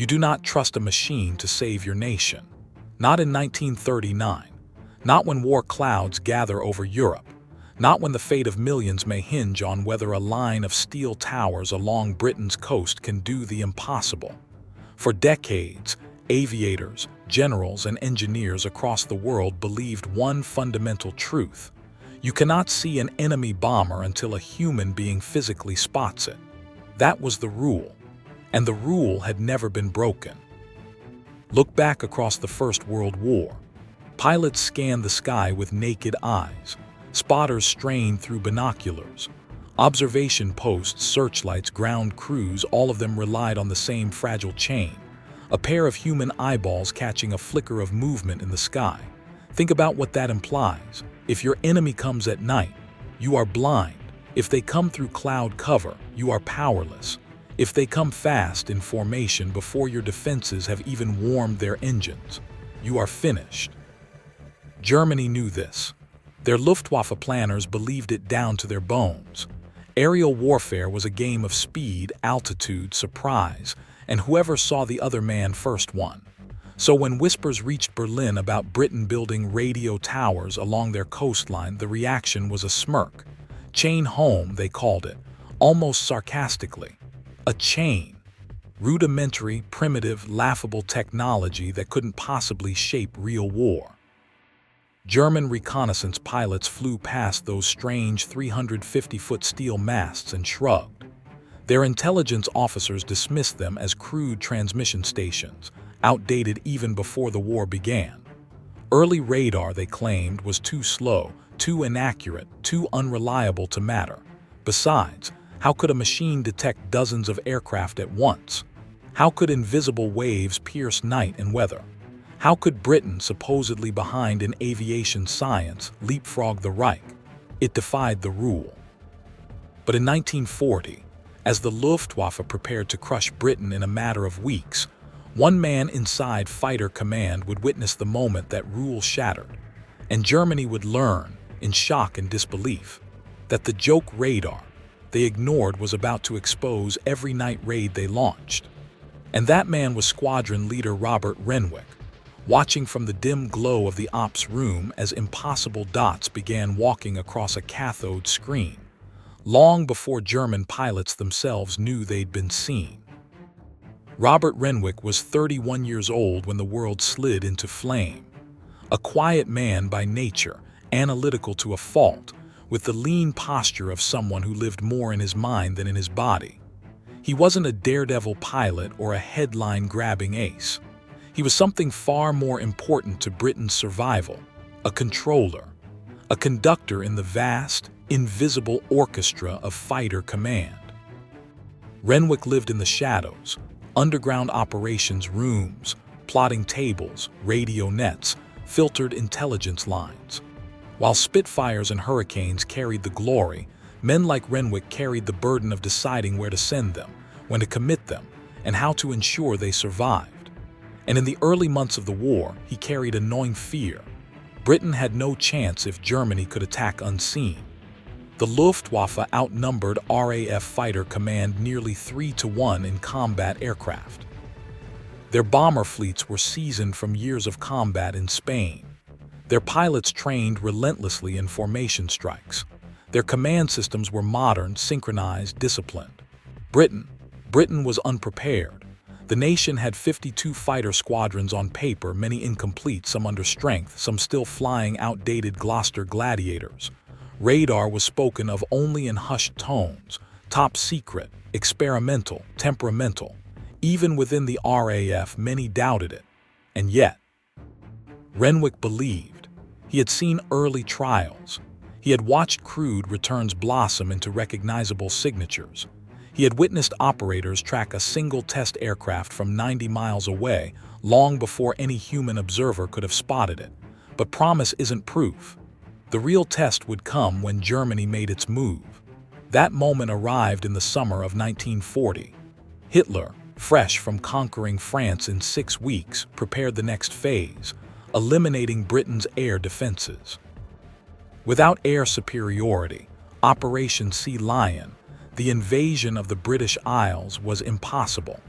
You do not trust a machine to save your nation. Not in 1939. Not when war clouds gather over Europe. Not when the fate of millions may hinge on whether a line of steel towers along Britain's coast can do the impossible. For decades, aviators, generals, and engineers across the world believed one fundamental truth. You cannot see an enemy bomber until a human being physically spots it. That was the rule, and the rule had never been broken. Look back across the First World War. Pilots scanned the sky with naked eyes. Spotters strained through binoculars. Observation posts, searchlights, ground crews, all of them relied on the same fragile chain. A pair of human eyeballs catching a flicker of movement in the sky. Think about what that implies. If your enemy comes at night, you are blind. If they come through cloud cover, you are powerless. If they come fast in formation before your defenses have even warmed their engines, you are finished. Germany knew this. Their Luftwaffe planners believed it down to their bones. Aerial warfare was a game of speed, altitude, surprise, and whoever saw the other man first won. So when whispers reached Berlin about Britain building radio towers along their coastline, the reaction was a smirk. Chain home, they called it, almost sarcastically. A chain. Rudimentary, primitive, laughable technology that couldn't possibly shape real war. German reconnaissance pilots flew past those strange 350-foot steel masts and shrugged. Their intelligence officers dismissed them as crude transmission stations, outdated even before the war began. Early radar, they claimed, was too slow, too inaccurate, too unreliable to matter. Besides, how could a machine detect dozens of aircraft at once? How could invisible waves pierce night and weather? How could Britain, supposedly behind in aviation science, leapfrog the Reich? It defied the rule. But in 1940, as the Luftwaffe prepared to crush Britain in a matter of weeks, one man inside Fighter Command would witness the moment that rule shattered, and Germany would learn, in shock and disbelief, that the joke radar they ignored was about to expose every night raid they launched. And that man was Squadron Leader Robert Renwick, watching from the dim glow of the ops room as impossible dots began walking across a cathode screen, long before German pilots themselves knew they'd been seen. Robert Renwick was 31 years old when the world slid into flame. A quiet man by nature, analytical to a fault, with the lean posture of someone who lived more in his mind than in his body. He wasn't a daredevil pilot or a headline-grabbing ace. He was something far more important to Britain's survival, a controller, a conductor in the vast, invisible orchestra of Fighter Command. Renwick lived in the shadows, underground operations rooms, plotting tables, radio nets, filtered intelligence lines. While Spitfires and Hurricanes carried the glory, men like Renwick carried the burden of deciding where to send them, when to commit them, and how to ensure they survived. And in the early months of the war, he carried a gnawing fear. Britain had no chance if Germany could attack unseen. The Luftwaffe outnumbered RAF Fighter Command nearly 3-1 in combat aircraft. Their bomber fleets were seasoned from years of combat in Spain. Their pilots trained relentlessly in formation strikes. Their command systems were modern, synchronized, disciplined. Britain was unprepared. The nation had 52 fighter squadrons on paper, many incomplete, some under strength, some still flying outdated Gloucester Gladiators. Radar was spoken of only in hushed tones, top secret, experimental, temperamental. Even within the RAF, many doubted it. And yet, Renwick believed. He had seen early trials. He had watched crude returns blossom into recognizable signatures. He had witnessed operators track a single test aircraft from 90 miles away long before any human observer could have spotted it. But promise isn't proof. The real test would come when Germany made its move. That moment arrived in the summer of 1940. Hitler, fresh from conquering France in 6 weeks, prepared the next phase, eliminating Britain's air defenses. Without air superiority, Operation Sea Lion, the invasion of the British Isles was impossible.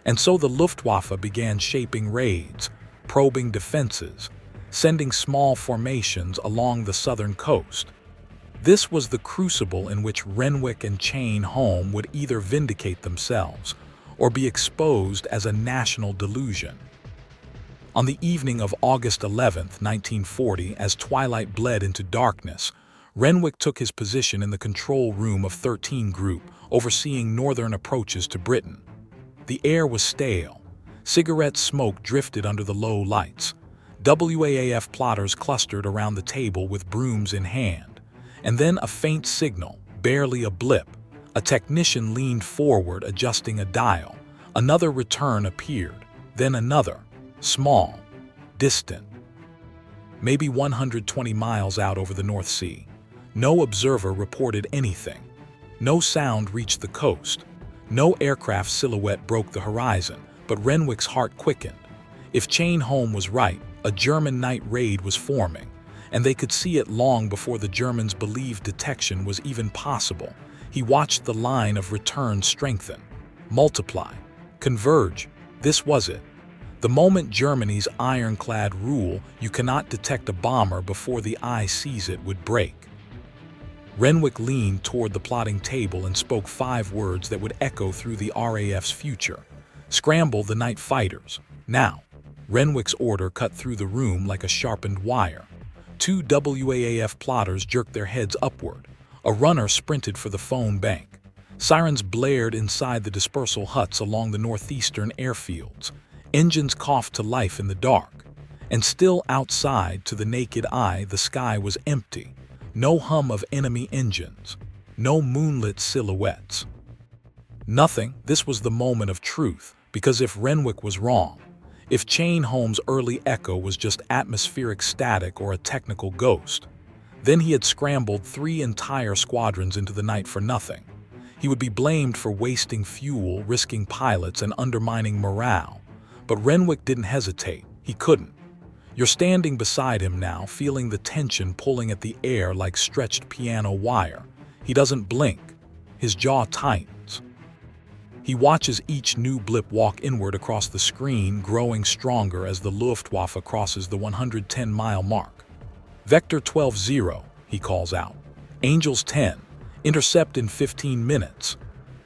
And so the Luftwaffe began shaping raids, probing defenses, sending small formations along the southern coast. This was the crucible in which Renwick and Chain-Holm would either vindicate themselves or be exposed as a national delusion. On the evening of August 11, 1940, as twilight bled into darkness, Renwick took his position in the control room of 13 Group, overseeing northern approaches to Britain. The air was stale. Cigarette smoke drifted under the low lights. WAAF plotters clustered around the table with brooms in hand. And then a faint signal, barely a blip. A technician leaned forward, adjusting a dial. Another return appeared, then another, small, distant. Maybe 120 miles out over the North Sea. No observer reported anything. No sound reached the coast. No aircraft silhouette broke the horizon, but Renwick's heart quickened. If Chain-Holm was right, a German night raid was forming, and they could see it long before the Germans believed detection was even possible. He watched the line of return strengthen, multiply, converge. This was it. The moment Germany's ironclad rule, "You cannot detect a bomber before the eye sees it," would break. Renwick leaned toward the plotting table and spoke 5 words that would echo through the RAF's future. "Scramble the night fighters, now." Renwick's order cut through the room like a sharpened wire. 2 WAAF plotters jerked their heads upward. A runner sprinted for the phone bank. Sirens blared inside the dispersal huts along the northeastern airfields. Engines coughed to life in the dark. And still outside, to the naked eye, the sky was empty. No hum of enemy engines. No moonlit silhouettes. Nothing. This was the moment of truth, because if Renwick was wrong, if Chain-Holm's early echo was just atmospheric static or a technical ghost, then he had scrambled 3 entire squadrons into the night for nothing. He would be blamed for wasting fuel, risking pilots, and undermining morale. But Renwick didn't hesitate. He couldn't. You're standing beside him now, feeling the tension pulling at the air like stretched piano wire. He doesn't blink. His jaw tightens. He watches each new blip walk inward across the screen, growing stronger as the Luftwaffe crosses the 110-mile mark. "Vector 12-0, he calls out. "Angels 10. Intercept in 15 minutes.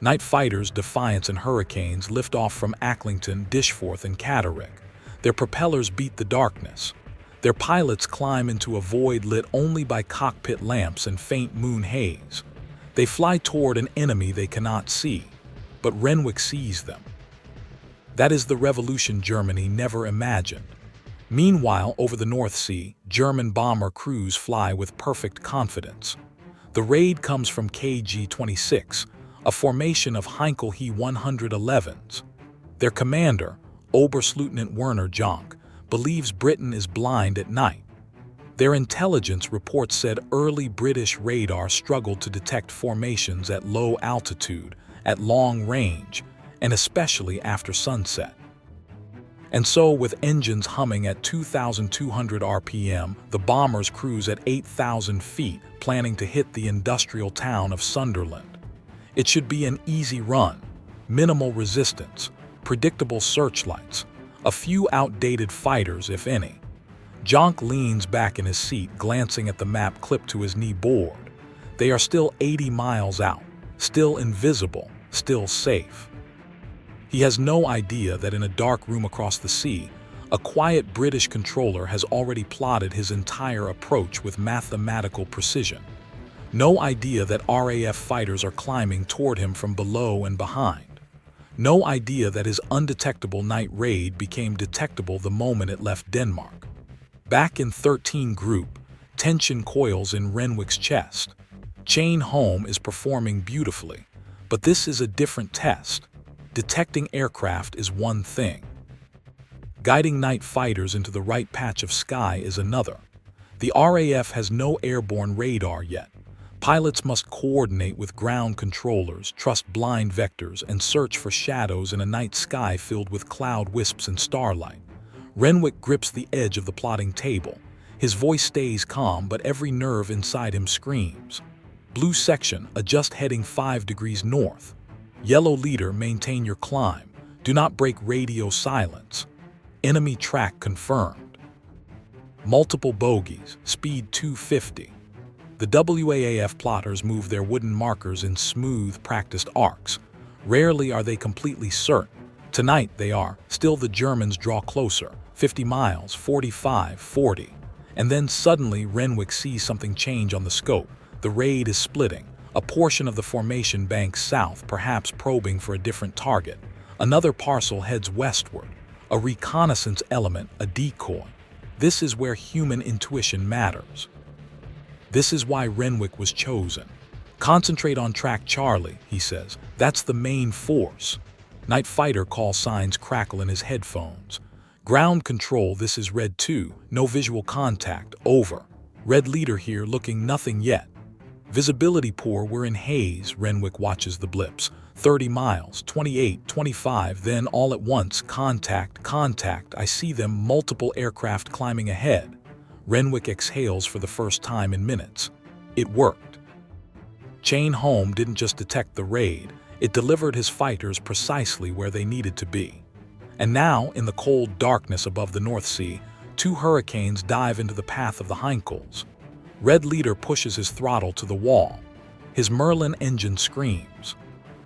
Night fighters, Defiance and Hurricanes lift off from Acklington, Dishforth, and Catterick. Their propellers beat the darkness. Their pilots climb into a void lit only by cockpit lamps and faint moon haze. They fly toward an enemy they cannot see, but Renwick sees them. That is the revolution Germany never imagined. Meanwhile, over the North Sea, German bomber crews fly with perfect confidence. The raid comes from KG-26, a formation of Heinkel He 111s. Their commander, Oberstleutnant Werner Jonk, believes Britain is blind at night. Their intelligence reports said early British radar struggled to detect formations at low altitude, at long range, and especially after sunset. And so, with engines humming at 2,200 RPM, the bombers cruise at 8,000 feet, planning to hit the industrial town of Sunderland. It should be an easy run, minimal resistance, predictable searchlights, a few outdated fighters, if any. Jonk leans back in his seat, glancing at the map clipped to his knee board. They are still 80 miles out, still invisible, still safe. He has no idea that in a dark room across the sea, a quiet British controller has already plotted his entire approach with mathematical precision. No idea that RAF fighters are climbing toward him from below and behind. No idea that his undetectable night raid became detectable the moment it left Denmark. Back in 13 Group, tension coils in Renwick's chest. Chain-Holm is performing beautifully, but this is a different test. Detecting aircraft is one thing. Guiding night fighters into the right patch of sky is another. The RAF has no airborne radar yet. Pilots must coordinate with ground controllers, trust blind vectors, and search for shadows in a night sky filled with cloud wisps and starlight. Renwick grips the edge of the plotting table. His voice stays calm, but every nerve inside him screams. Blue section, adjust heading 5 degrees north. Yellow leader, maintain your climb. Do not break radio silence. Enemy track confirmed. Multiple bogeys, speed 250. The WAAF plotters move their wooden markers in smooth, practiced arcs. Rarely are they completely certain. Tonight they are. Still the Germans draw closer. 50 miles, 45, 40. And then suddenly Renwick sees something change on the scope. The raid is splitting. A portion of the formation banks south, perhaps probing for a different target. Another parcel heads westward. A reconnaissance element, a decoy. This is where human intuition matters. This is why Renwick was chosen. Concentrate on track Charlie, he says. That's the main force. Night fighter call signs crackle in his headphones. Ground control, this is Red 2. No visual contact. Over. Red leader here, looking nothing yet. Visibility poor, we're in haze. Renwick watches the blips. 30 miles, 28, 25, then all at once, contact. I see them, multiple aircraft climbing ahead. Renwick exhales for the first time in minutes. It worked. Chain Home didn't just detect the raid, it delivered his fighters precisely where they needed to be. And now, in the cold darkness above the North Sea, two hurricanes dive into the path of the Heinkels. Red leader pushes his throttle to the wall. His Merlin engine screams.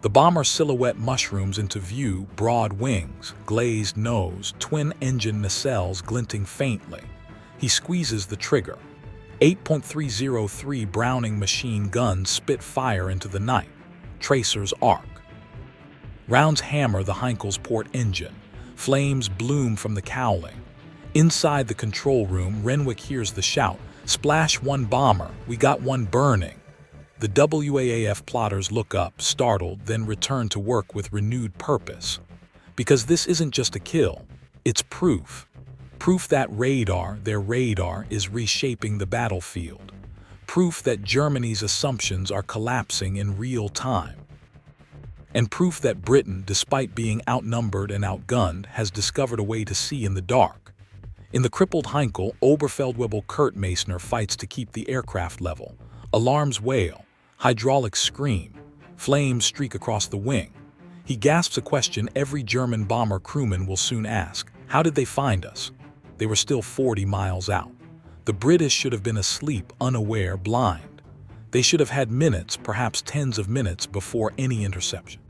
The bomber silhouette mushrooms into view, broad wings, glazed nose, twin-engine nacelles glinting faintly. He squeezes the trigger. 8.303 Browning machine guns spit fire into the night. Tracers arc. Rounds hammer the Heinkel's port engine. Flames bloom from the cowling. Inside the control room, Renwick hears the shout, "Splash one bomber, we got one burning." The WAAF plotters look up, startled, then return to work with renewed purpose. Because this isn't just a kill, it's proof. Proof that their radar, is reshaping the battlefield. Proof that Germany's assumptions are collapsing in real time. And proof that Britain, despite being outnumbered and outgunned, has discovered a way to see in the dark. In the crippled Heinkel, Oberfeldwebel Kurt Meissner fights to keep the aircraft level. Alarms wail, hydraulics scream, flames streak across the wing. He gasps a question every German bomber crewman will soon ask. How did they find us? They were still 40 miles out. The British should have been asleep, unaware, blind. They should have had minutes, perhaps tens of minutes, before any interception.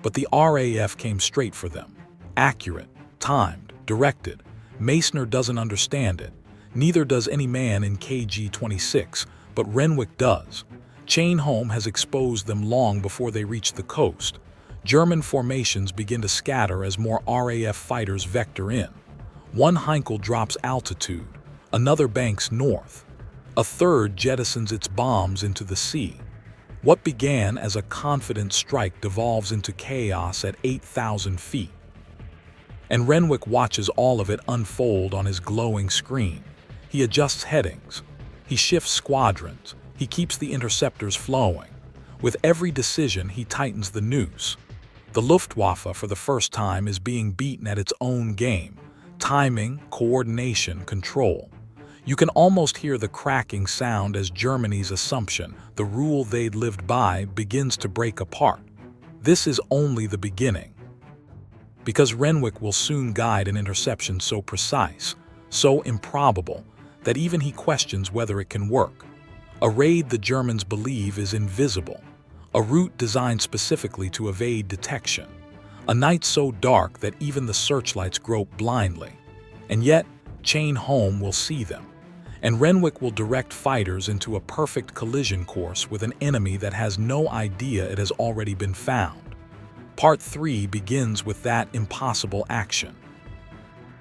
But the RAF came straight for them. Accurate, timed, directed. Meissner doesn't understand it. Neither does any man in KG-26, but Renwick does. Chain Home has exposed them long before they reach the coast. German formations begin to scatter as more RAF fighters vector in. One Heinkel drops altitude, another banks north. A third jettisons its bombs into the sea. What began as a confident strike devolves into chaos at 8,000 feet. And Renwick watches all of it unfold on his glowing screen. He adjusts headings. He shifts squadrons. He keeps the interceptors flowing. With every decision, he tightens the noose. The Luftwaffe, for the first time, is being beaten at its own game. Timing, coordination, control. You can almost hear the cracking sound as Germany's assumption, the rule they'd lived by, begins to break apart. This is only the beginning. Because Renwick will soon guide an interception so precise, so improbable, that even he questions whether it can work. A raid the Germans believe is invisible. A route designed specifically to evade detection. A night so dark that even the searchlights grope blindly. And yet, Chain Home will see them. And Renwick will direct fighters into a perfect collision course with an enemy that has no idea it has already been found. Part 3 begins with that impossible action.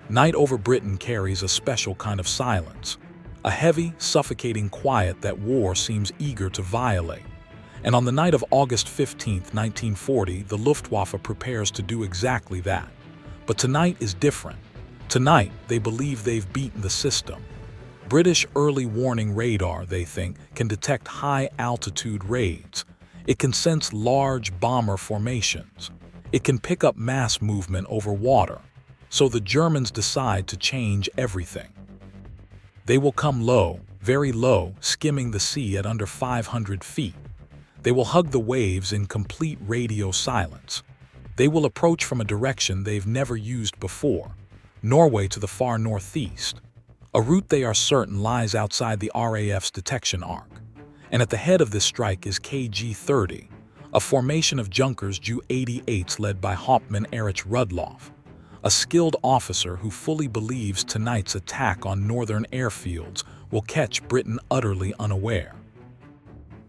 Night over Britain carries a special kind of silence. A heavy, suffocating quiet that war seems eager to violate. And on the night of August 15, 1940, the Luftwaffe prepares to do exactly that. But tonight is different. Tonight, they believe they've beaten the system. British early warning radar, they think, can detect high-altitude raids. It can sense large bomber formations. It can pick up mass movement over water. So the Germans decide to change everything. They will come low, very low, skimming the sea at under 500 feet. They will hug the waves in complete radio silence. They will approach from a direction they've never used before, Norway to the far northeast, a route they are certain lies outside the RAF's detection arc. And at the head of this strike is KG-30, a formation of Junkers Ju-88s led by Hauptmann Erich Rudloff, a skilled officer who fully believes tonight's attack on northern airfields will catch Britain utterly unaware.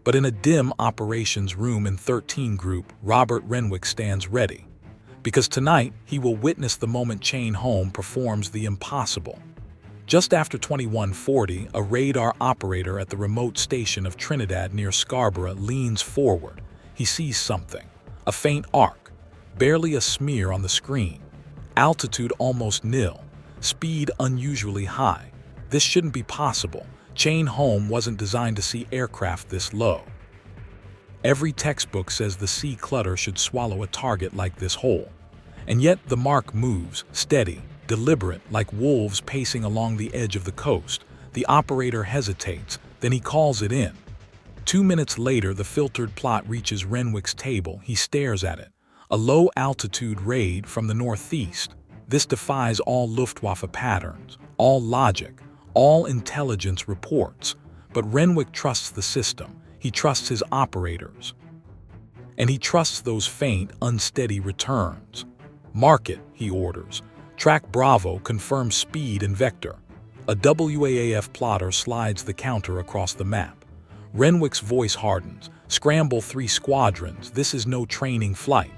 But in a dim operations room in 13 Group, Robert Renwick stands ready, because tonight he will witness the moment Chain Home performs the impossible. Just after 21:40, a radar operator at the remote station of Trinidad near Scarborough leans forward. He sees something, a faint arc, barely a smear on the screen. Altitude almost nil, speed unusually high. This shouldn't be possible. Chain Home wasn't designed to see aircraft this low. Every textbook says the sea clutter should swallow a target like this whole. And yet the mark moves, steady, deliberate, like wolves pacing along the edge of the coast. The operator hesitates, then he calls it in. 2 minutes later, the filtered plot reaches Renwick's table. He stares at it. A low-altitude raid from the northeast. This defies all Luftwaffe patterns, all logic, all intelligence reports. But Renwick trusts the system. He trusts his operators. And he trusts those faint, unsteady returns. Mark it, he orders. Track Bravo confirms speed and vector. A WAAF plotter slides the counter across the map. Renwick's voice hardens. Scramble 3 squadrons. This is no training flight.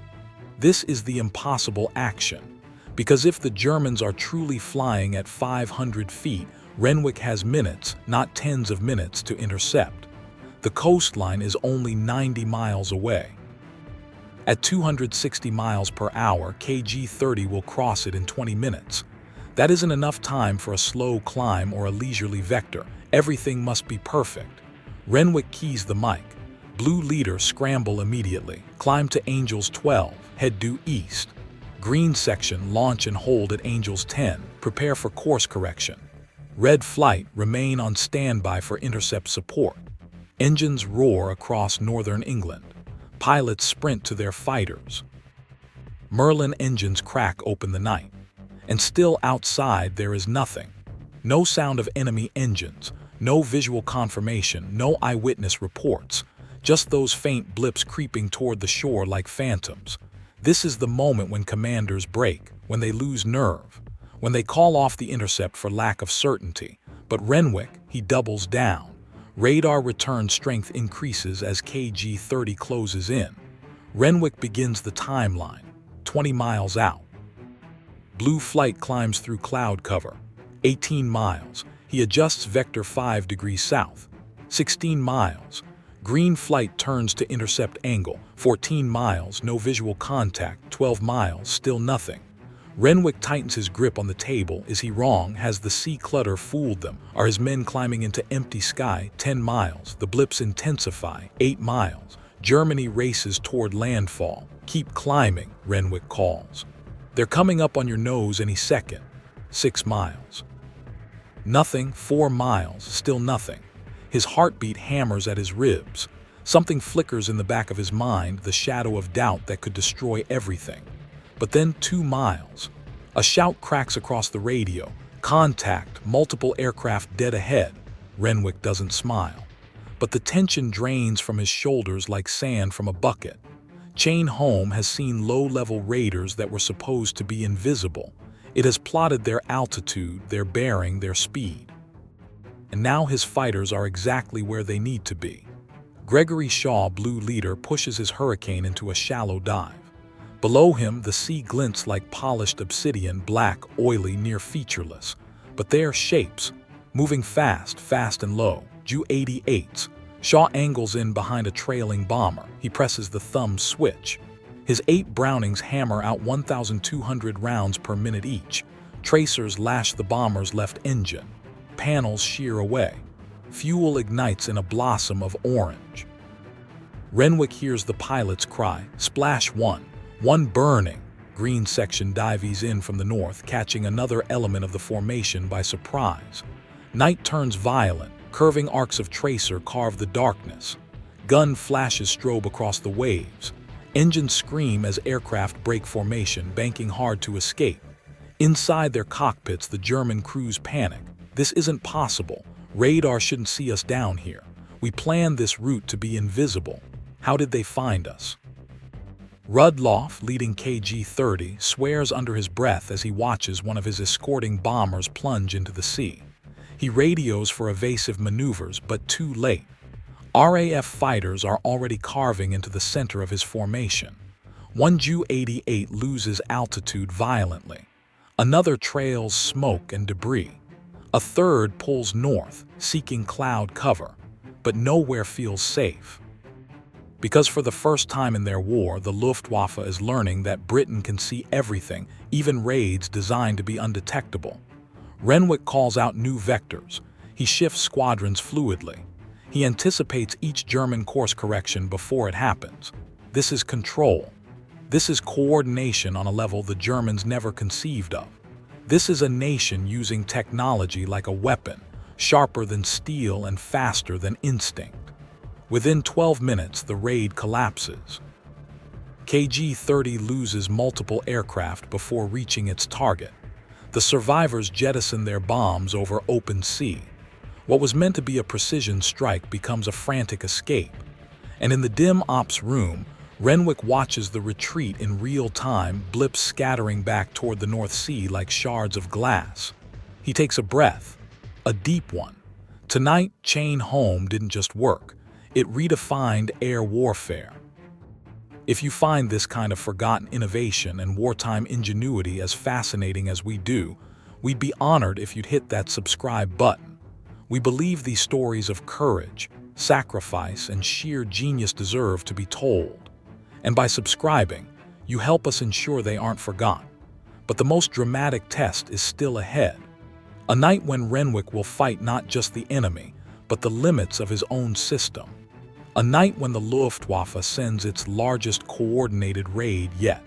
This is the impossible action. Because if the Germans are truly flying at 500 feet, Renwick has minutes, not tens of minutes, to intercept. The coastline is only 90 miles away. At 260 miles per hour, KG-30 will cross it in 20 minutes. That isn't enough time for a slow climb or a leisurely vector. Everything must be perfect. Renwick keys the mic. Blue leader, scramble immediately. Climb to Angels 12, head due east. Green section, launch and hold at Angels 10. Prepare for course correction. Red flight, remain on standby for intercept support. Engines roar across northern England. Pilots sprint to their fighters. Merlin engines crack open the night. And still outside there is nothing. No sound of enemy engines, no visual confirmation, no eyewitness reports. Just those faint blips creeping toward the shore like phantoms. This is the moment when commanders break, when they lose nerve, when they call off the intercept for lack of certainty. But Renwick, he doubles down. Radar return strength increases as KG-30 closes in. Renwick begins the timeline, 20 miles out. Blue flight climbs through cloud cover, 18 miles. He adjusts vector 5 degrees south, 16 miles. Green flight turns to intercept angle, 14 miles, no visual contact, 12 miles, still nothing. Renwick tightens his grip on the table. Is he wrong? Has the sea clutter fooled them? Are his men climbing into empty sky? 10 miles. The blips intensify. 8 miles. Germany races toward landfall. Keep climbing, Renwick calls. They're coming up on your nose any second. 6 miles. Nothing. 4 miles. Still nothing. His heartbeat hammers at his ribs. Something flickers in the back of his mind, the shadow of doubt that could destroy everything. But then 2 miles. A shout cracks across the radio. Contact, multiple aircraft dead ahead. Renwick doesn't smile. But the tension drains from his shoulders like sand from a bucket. Chain Home has seen low-level raiders that were supposed to be invisible. It has plotted their altitude, their bearing, their speed. And now his fighters are exactly where they need to be. Gregory Shaw, blue leader, pushes his Hurricane into a shallow dive. Below him, the sea glints like polished obsidian, black, oily, near featureless. But they are shapes, moving fast, fast and low. Ju-88s. Shaw angles in behind a trailing bomber. He presses the thumb switch. His 8 Brownings hammer out 1,200 rounds per minute each. Tracers lash the bomber's left engine. Panels shear away. Fuel ignites in a blossom of orange. Renwick hears the pilot's cry, splash 1. One burning. Green section dives in from the north, catching another element of the formation by surprise. Night turns violent. Curving arcs of tracer carve the darkness. Gun flashes strobe across the waves. Engines scream as aircraft break formation, banking hard to escape. Inside their cockpits, the German crews panic. This isn't possible. Radar shouldn't see us down here. We planned this route to be invisible. How did they find us? Rudloff, leading KG-30, swears under his breath as he watches one of his escorting bombers plunge into the sea. He radios for evasive maneuvers, but too late. RAF fighters are already carving into the center of his formation. One Ju-88 loses altitude violently. Another trails smoke and debris. A third pulls north, seeking cloud cover, but nowhere feels safe. Because for the first time in their war, the Luftwaffe is learning that Britain can see everything, even raids designed to be undetectable. Renwick calls out new vectors. He shifts squadrons fluidly. He anticipates each German course correction before it happens. This is control. This is coordination on a level the Germans never conceived of. This is a nation using technology like a weapon, sharper than steel and faster than instinct. Within 12 minutes, the raid collapses. KG-30 loses multiple aircraft before reaching its target. The survivors jettison their bombs over open sea. What was meant to be a precision strike becomes a frantic escape. And in the dim ops room, Renwick watches the retreat in real time, blips scattering back toward the North Sea like shards of glass. He takes a breath, a deep one. Tonight, Chain Home didn't just work. It redefined air warfare. If you find this kind of forgotten innovation and wartime ingenuity as fascinating as we do, we'd be honored if you'd hit that subscribe button. We believe these stories of courage, sacrifice, and sheer genius deserve to be told. And by subscribing, you help us ensure they aren't forgotten. But the most dramatic test is still ahead. A night when Renwick will fight not just the enemy, but the limits of his own system. A night when the Luftwaffe sends its largest coordinated raid yet.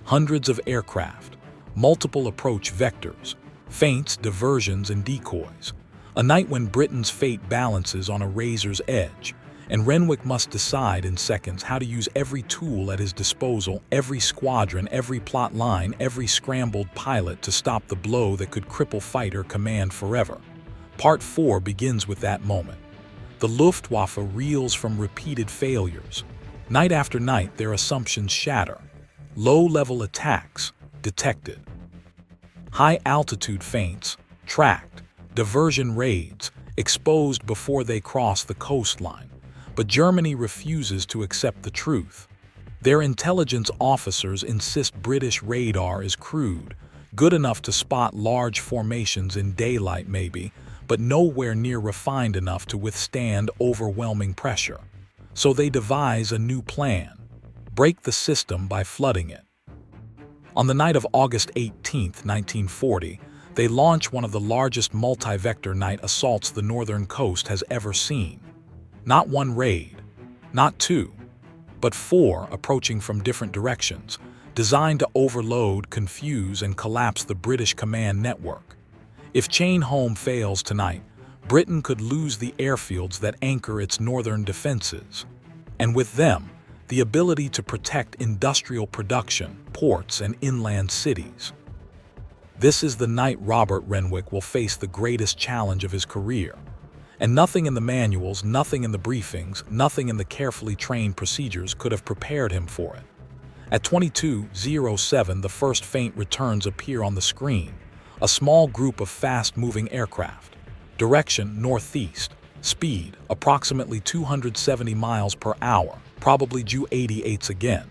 Hundreds of aircraft, multiple approach vectors, feints, diversions, and decoys. A night when Britain's fate balances on a razor's edge, and Renwick must decide in seconds how to use every tool at his disposal, every squadron, every plot line, every scrambled pilot to stop the blow that could cripple fighter command forever. Part 4 begins with that moment. The Luftwaffe reels from repeated failures. Night after night, their assumptions shatter. Low-level attacks detected. High-altitude feints tracked. Diversion raids exposed before they cross the coastline. But Germany refuses to accept the truth. Their intelligence officers insist British radar is crude, good enough to spot large formations in daylight maybe, but nowhere near refined enough to withstand overwhelming pressure. So they devise a new plan: break the system by flooding it. On the night of August 18, 1940, they launch one of the largest multi-vector night assaults the northern coast has ever seen. Not one raid, not two, but 4 approaching from different directions, designed to overload, confuse, and collapse the British command network. If Chain Home fails tonight, Britain could lose the airfields that anchor its northern defenses, and with them, the ability to protect industrial production, ports, and inland cities. This is the night Robert Renwick will face the greatest challenge of his career. And nothing in the manuals, nothing in the briefings, nothing in the carefully trained procedures could have prepared him for it. At 22:07, the first faint returns appear on the screen. A small group of fast-moving aircraft. Direction northeast. Speed approximately 270 miles per hour, probably Ju-88s again.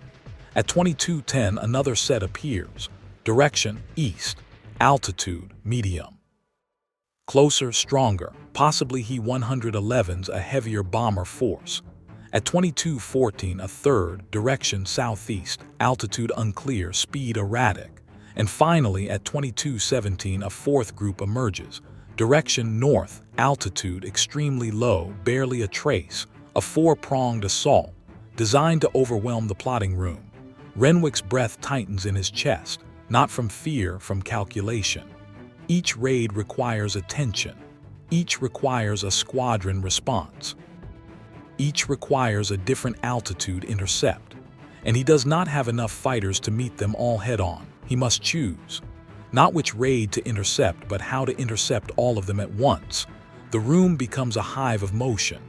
At 22:10, another set appears. Direction east. Altitude medium. Closer, stronger, possibly He-111s, a heavier bomber force. At 22:14, a third, direction southeast, altitude unclear, speed erratic. And finally, at 22:17, a fourth group emerges. Direction north, altitude extremely low, barely a trace, a 4-pronged assault, designed to overwhelm the plotting room. Renwick's breath tightens in his chest, not from fear, from calculation. Each raid requires attention. Each requires a squadron response. Each requires a different altitude intercept. And he does not have enough fighters to meet them all head-on. He must choose. Not which raid to intercept, but how to intercept all of them at once. The room becomes a hive of motion.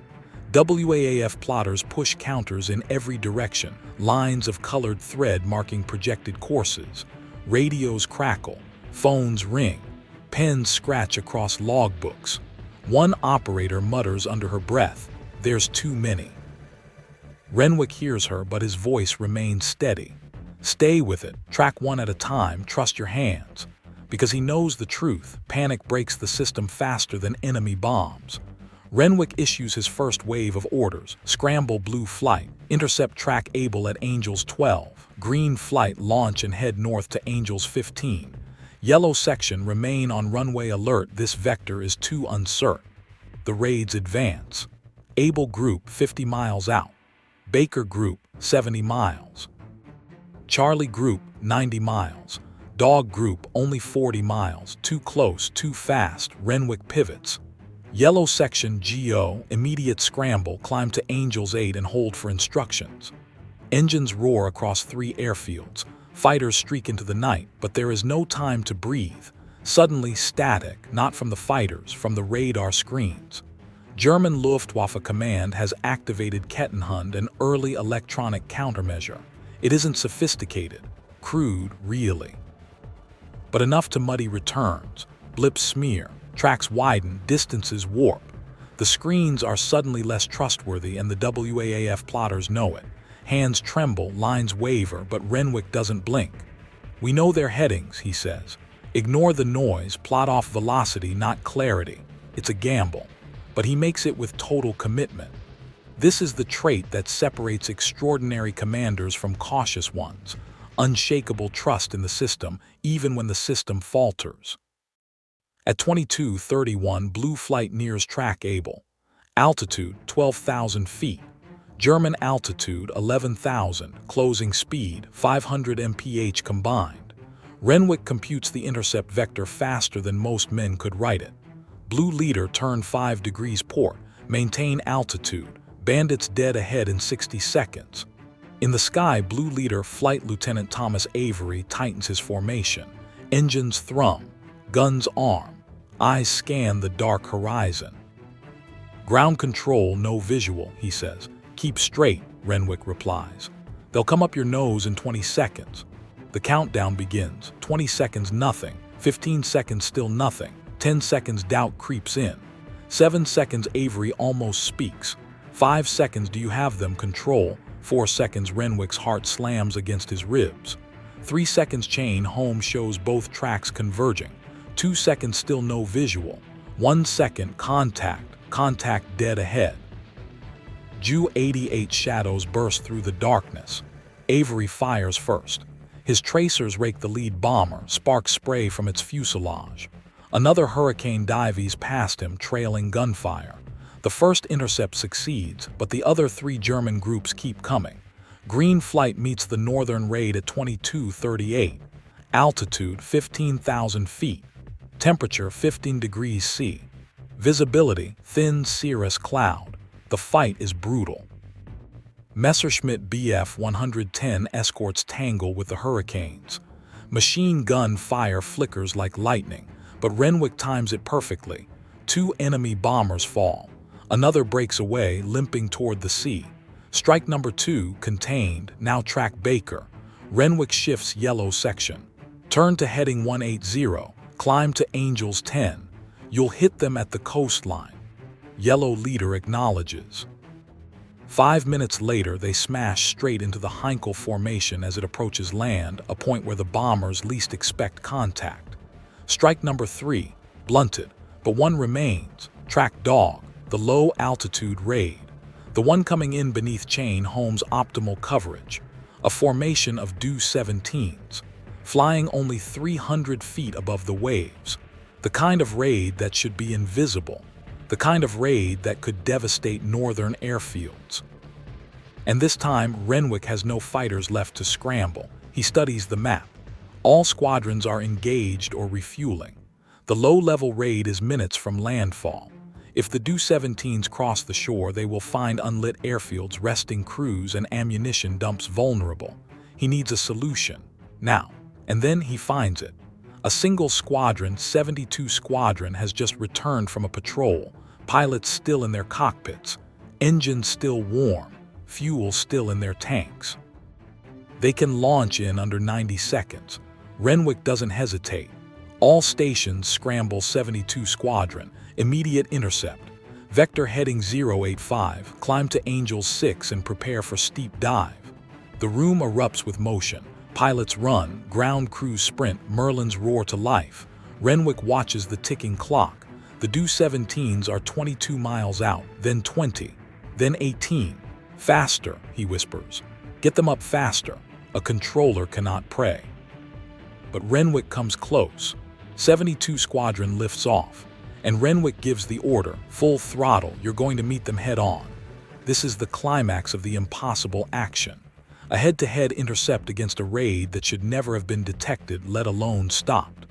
WAAF plotters push counters in every direction, lines of colored thread marking projected courses. Radios crackle, phones ring, pens scratch across logbooks. One operator mutters under her breath, "There's too many." Renwick hears her, but his voice remains steady. "Stay with it, track one at a time, trust your hands." Because he knows the truth, panic breaks the system faster than enemy bombs. Renwick issues his first wave of orders: scramble blue flight, intercept track Able at Angels 12, green flight launch and head north to Angels 15. Yellow section remain on runway alert, this vector is too uncertain. The raids advance. Able group 50 miles out. Baker group 70 miles. Charlie group 90 miles. Dog group only 40 miles, too close, too fast. Renwick pivots. Yellow section GO, immediate scramble, climb to Angels 8 and hold for instructions. Engines roar across 3 airfields. Fighters streak into the night, but there is no time to breathe. Suddenly static, not from the fighters, from the radar screens. German Luftwaffe command has activated Kettenhund, an early electronic countermeasure. It isn't sophisticated, crude, really, but enough to muddy returns. Blips smear, tracks widen, distances warp. The screens are suddenly less trustworthy, and the WAAF plotters know it. Hands tremble, lines waver, but Renwick doesn't blink. "We know their headings," he says. "Ignore the noise, plot off velocity, not clarity." It's a gamble, but he makes it with total commitment. This is the trait that separates extraordinary commanders from cautious ones: unshakable trust in the system, even when the system falters. At 22:31, blue flight nears track Able. Altitude 12,000 feet. German altitude 11,000, closing speed 500 mph combined. Renwick computes the intercept vector faster than most men could write it. Blue leader turn 5 degrees port, maintain altitude, bandits dead ahead in 60 seconds. In the sky, blue leader Flight Lieutenant Thomas Avery tightens his formation. Engines thrum, guns arm, eyes scan the dark horizon. "Ground control, no visual," he says. "Keep straight," Renwick replies. "They'll come up your nose in 20 seconds. The countdown begins. 20 seconds, nothing. 15 seconds, still nothing. 10 seconds, doubt creeps in. 7 seconds, Avery almost speaks. 5 seconds, do you have them? Control. 4 seconds, Renwick's heart slams against his ribs. 3 seconds, chain home shows both tracks converging. 2 seconds, still no visual. 1 second, contact dead ahead. Ju-88 shadows burst through the darkness. Avery fires first. His tracers rake the lead bomber, sparks spray from its fuselage. Another Hurricane dives past him, trailing gunfire. The first intercept succeeds, but the other 3 German groups keep coming. Green flight meets the northern raid at 22:38. Altitude 15,000 feet. Temperature 15 degrees C. Visibility thin cirrus cloud. The fight is brutal. Messerschmitt Bf 110 escorts tangle with the Hurricanes. Machine gun fire flickers like lightning, but Renwick times it perfectly. 2 enemy bombers fall. Another breaks away, limping toward the sea. Strike number 2, contained, now track Baker. Renwick shifts yellow section. Turn to heading 180, climb to Angels 10. You'll hit them at the coastline. Yellow leader acknowledges. 5 minutes later, they smash straight into the Heinkel formation as it approaches land, a point where the bombers least expect contact. Strike number 3, blunted, but one remains. Track Dog, the low-altitude raid. The one coming in beneath chain home's optimal coverage. A formation of Do-17s, flying only 300 feet above the waves. The kind of raid that should be invisible. The kind of raid that could devastate northern airfields. And this time, Renwick has no fighters left to scramble. He studies the map. All squadrons are engaged or refueling. The low-level raid is minutes from landfall. If the Do-17s cross the shore, they will find unlit airfields, resting crews, and ammunition dumps vulnerable. He needs a solution. Now. And then he finds it. A single squadron, 72 Squadron, has just returned from a patrol, pilots still in their cockpits, engines still warm, fuel still in their tanks. They can launch in under 90 seconds. Renwick doesn't hesitate. All stations scramble 72 Squadron, immediate intercept. Vector heading 085, climb to Angels 6 and prepare for steep dive. The room erupts with motion. Pilots run, ground crews sprint, Merlins roar to life. Renwick watches the ticking clock. The Do-17s are 22 miles out, then 20, then 18. Faster, he whispers. Get them up faster. A controller cannot pray. But Renwick comes close. 72 Squadron lifts off, and Renwick gives the order, full throttle, you're going to meet them head on. This is the climax of the impossible action. A head-to-head intercept against a raid that should never have been detected, let alone stopped.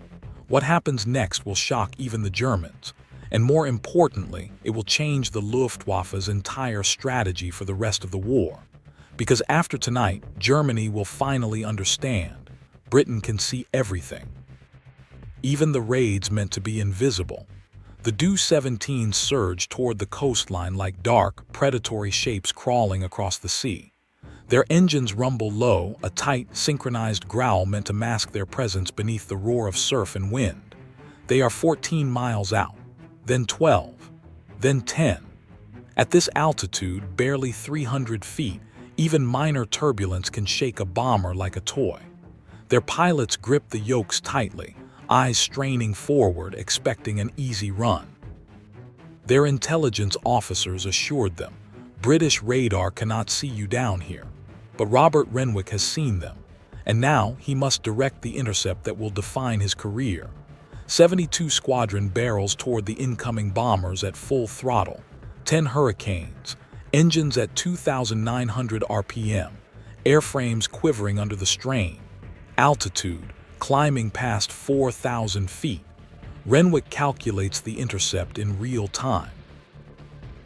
What happens next will shock even the Germans, and more importantly, it will change the Luftwaffe's entire strategy for the rest of the war. Because after tonight, Germany will finally understand. Britain can see everything. Even the raids meant to be invisible. The Do-17s surge toward the coastline like dark, predatory shapes crawling across the sea. Their engines rumble low, a tight, synchronized growl meant to mask their presence beneath the roar of surf and wind. They are 14 miles out, then 12, then 10. At this altitude, barely 300 feet, even minor turbulence can shake a bomber like a toy. Their pilots grip the yokes tightly, eyes straining forward, expecting an easy run. Their intelligence officers assured them, British radar cannot see you down here. But Robert Renwick has seen them, and now he must direct the intercept that will define his career. 72 Squadron barrels toward the incoming bombers at full throttle. 10 Hurricanes, engines at 2,900 RPM, airframes quivering under the strain. Altitude, climbing past 4,000 feet. Renwick calculates the intercept in real time.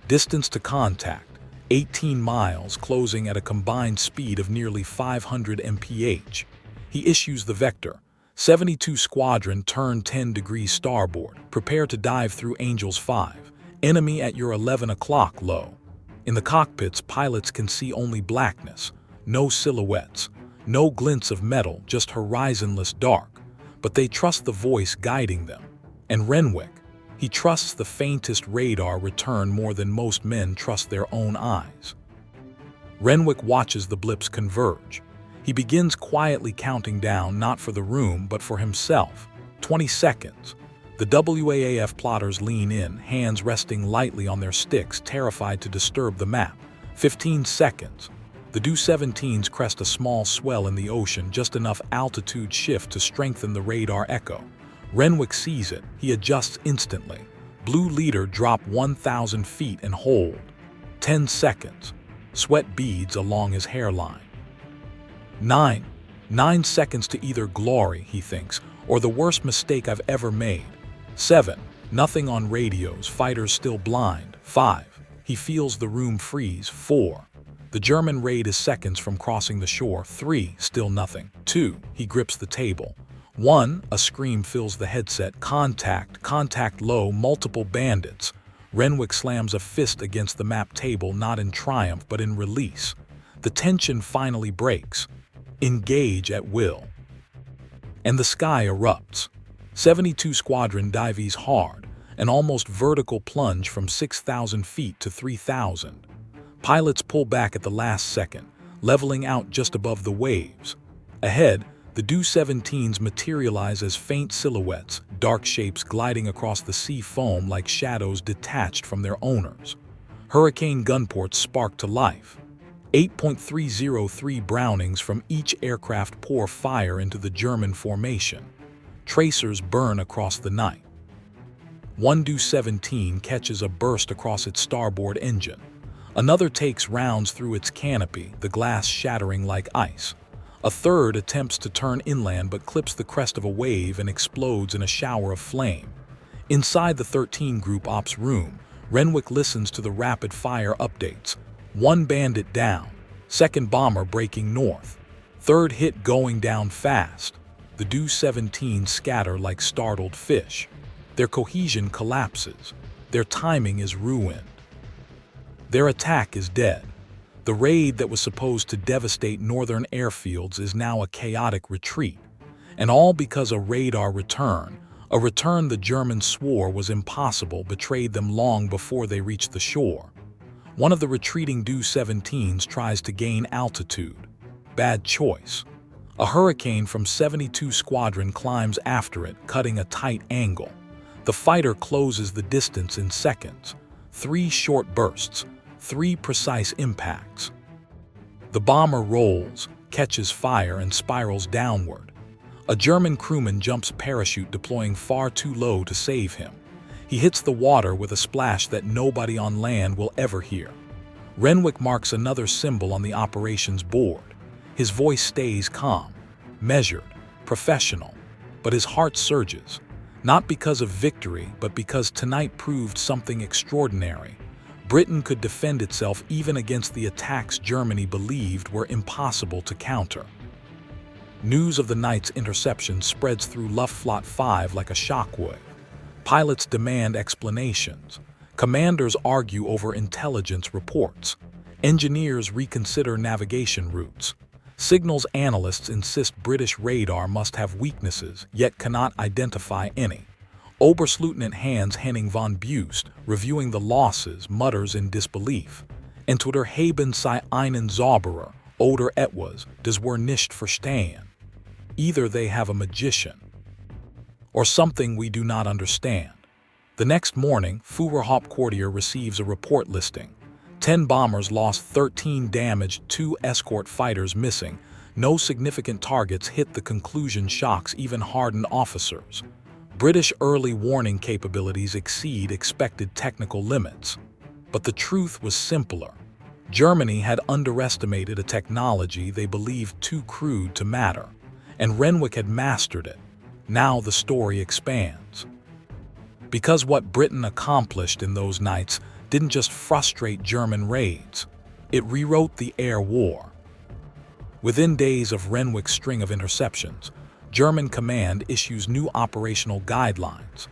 Distance to contact, 18 miles, closing at a combined speed of nearly 500 mph. He issues the vector. 72 Squadron, turn 10 degrees starboard. Prepare to dive through Angels 5. Enemy at your 11 o'clock low. In the cockpits, pilots can see only blackness. No silhouettes. No glints of metal, just horizonless dark. But they trust the voice guiding them. And Renwick, he trusts the faintest radar return more than most men trust their own eyes. Renwick watches the blips converge. He begins quietly counting down, not for the room, but for himself. 20 seconds. The WAAF plotters lean in, hands resting lightly on their sticks, terrified to disturb the map. 15 seconds. The Do-17s crest a small swell in the ocean, just enough altitude shift to strengthen the radar echo. Renwick sees it. He adjusts instantly. Blue leader drop 1,000 feet and hold. 10 seconds. Sweat beads along his hairline. 9 seconds to either glory, he thinks, or the worst mistake I've ever made. 7. Nothing on radios, fighters still blind. 5. He feels the room freeze. 4. The German raid is seconds from crossing the shore. 3. Still nothing. 2. He grips the table. 1. A scream fills the headset. Contact low, multiple bandits. Renwick slams a fist against the map table, not in triumph, but in release. The tension finally breaks. Engage at will. And the sky erupts. 72 Squadron dives hard, an almost vertical plunge from 6,000 feet to 3,000. Pilots pull back at the last second, leveling out just above the waves. Ahead, the Do-17s materialize as faint silhouettes, dark shapes gliding across the sea foam like shadows detached from their owners. Hurricane gunports spark to life. 8.303 Brownings from each aircraft pour fire into the German formation. Tracers burn across the night. One Do-17 catches a burst across its starboard engine. Another takes rounds through its canopy, the glass shattering like ice. A third attempts to turn inland but clips the crest of a wave and explodes in a shower of flame. Inside the 13 Group Ops room, Renwick listens to the rapid-fire updates. One bandit down, second bomber breaking north, third hit going down fast. The Do-17 scatter like startled fish. Their cohesion collapses. Their timing is ruined. Their attack is dead. The raid that was supposed to devastate northern airfields is now a chaotic retreat. And all because a radar return, a return the Germans swore was impossible, betrayed them long before they reached the shore. One of the retreating Do-17s tries to gain altitude. Bad choice. A Hurricane from 72 Squadron climbs after it, cutting a tight angle. The fighter closes the distance in seconds. 3 short bursts, 3 precise impacts. The bomber rolls, catches fire, and spirals downward. A German crewman jumps parachute, deploying far too low to save him. He hits the water with a splash that nobody on land will ever hear. Renwick marks another symbol on the operations board. His voice stays calm, measured, professional, but his heart surges, not because of victory, but because tonight proved something extraordinary. Britain could defend itself even against the attacks Germany believed were impossible to counter. News of the night's interception spreads through Luftwaffe 5 like a shockwave. Pilots demand explanations. Commanders argue over intelligence reports. Engineers reconsider navigation routes. Signals analysts insist British radar must have weaknesses, yet cannot identify any. Oberstleutnant Hans Henning von Beust, reviewing the losses, mutters in disbelief. Entweder haben sie einen Zauberer, oder etwas, das wir nicht verstehen. Either they have a magician, or something we do not understand. The next morning, Führerhauptquartier receives a report listing. 10 bombers lost, 13 damaged, 2 escort fighters missing. No significant targets hit. The conclusion shocks even hardened officers. British early warning capabilities exceed expected technical limits. But the truth was simpler. Germany had underestimated a technology they believed too crude to matter, and Renwick had mastered it. Now the story expands. Because what Britain accomplished in those nights didn't just frustrate German raids, it rewrote the air war. Within days of Renwick's string of interceptions, German command issues new operational guidelines.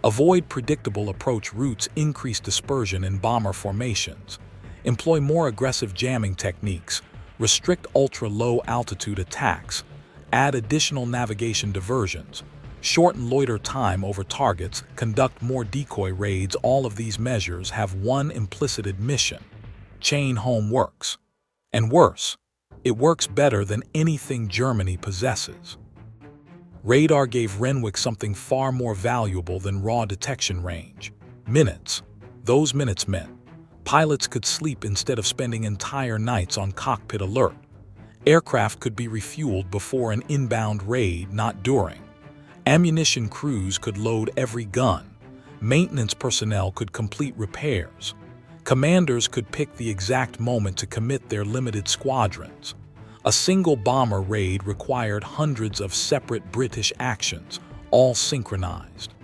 Avoid predictable approach routes, increase dispersion in bomber formations, employ more aggressive jamming techniques, restrict ultra-low altitude attacks, add additional navigation diversions, shorten loiter time over targets, conduct more decoy raids. All of these measures have one implicit admission: chain home works. And worse, it works better than anything Germany possesses. Radar gave Renwick something far more valuable than raw detection range: minutes. Those minutes meant pilots could sleep instead of spending entire nights on cockpit alert. Aircraft could be refueled before an inbound raid, not during. Ammunition crews could load every gun. Maintenance personnel could complete repairs. Commanders could pick the exact moment to commit their limited squadrons. A single bomber raid required hundreds of separate British actions, all synchronized.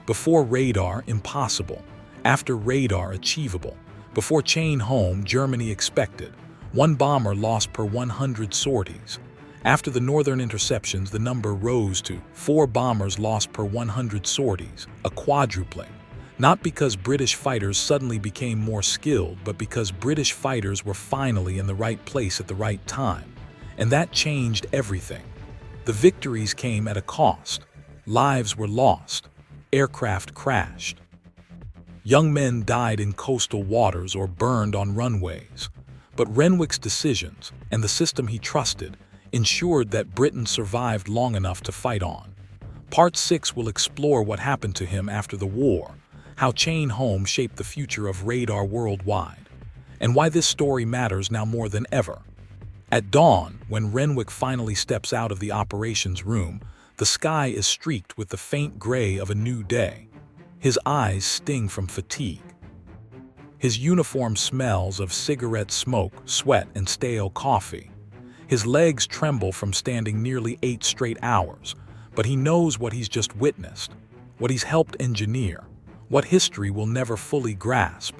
Before radar, impossible. After radar, achievable. Before chain home, Germany expected 1 bomber lost per 100 sorties. After the northern interceptions, the number rose to 4 bombers lost per 100 sorties, a quadrupling. Not because British fighters suddenly became more skilled, but because British fighters were finally in the right place at the right time. And that changed everything. The victories came at a cost. Lives were lost. Aircraft crashed. Young men died in coastal waters or burned on runways. But Renwick's decisions, and the system he trusted, ensured that Britain survived long enough to fight on. Part 6 will explore what happened to him after the war, how chain home shaped the future of radar worldwide, and why this story matters now more than ever. At dawn, when Renwick finally steps out of the operations room, the sky is streaked with the faint gray of a new day. His eyes sting from fatigue. His uniform smells of cigarette smoke, sweat, and stale coffee. His legs tremble from standing nearly 8 straight hours, but he knows what he's just witnessed, what he's helped engineer, what history will never fully grasp.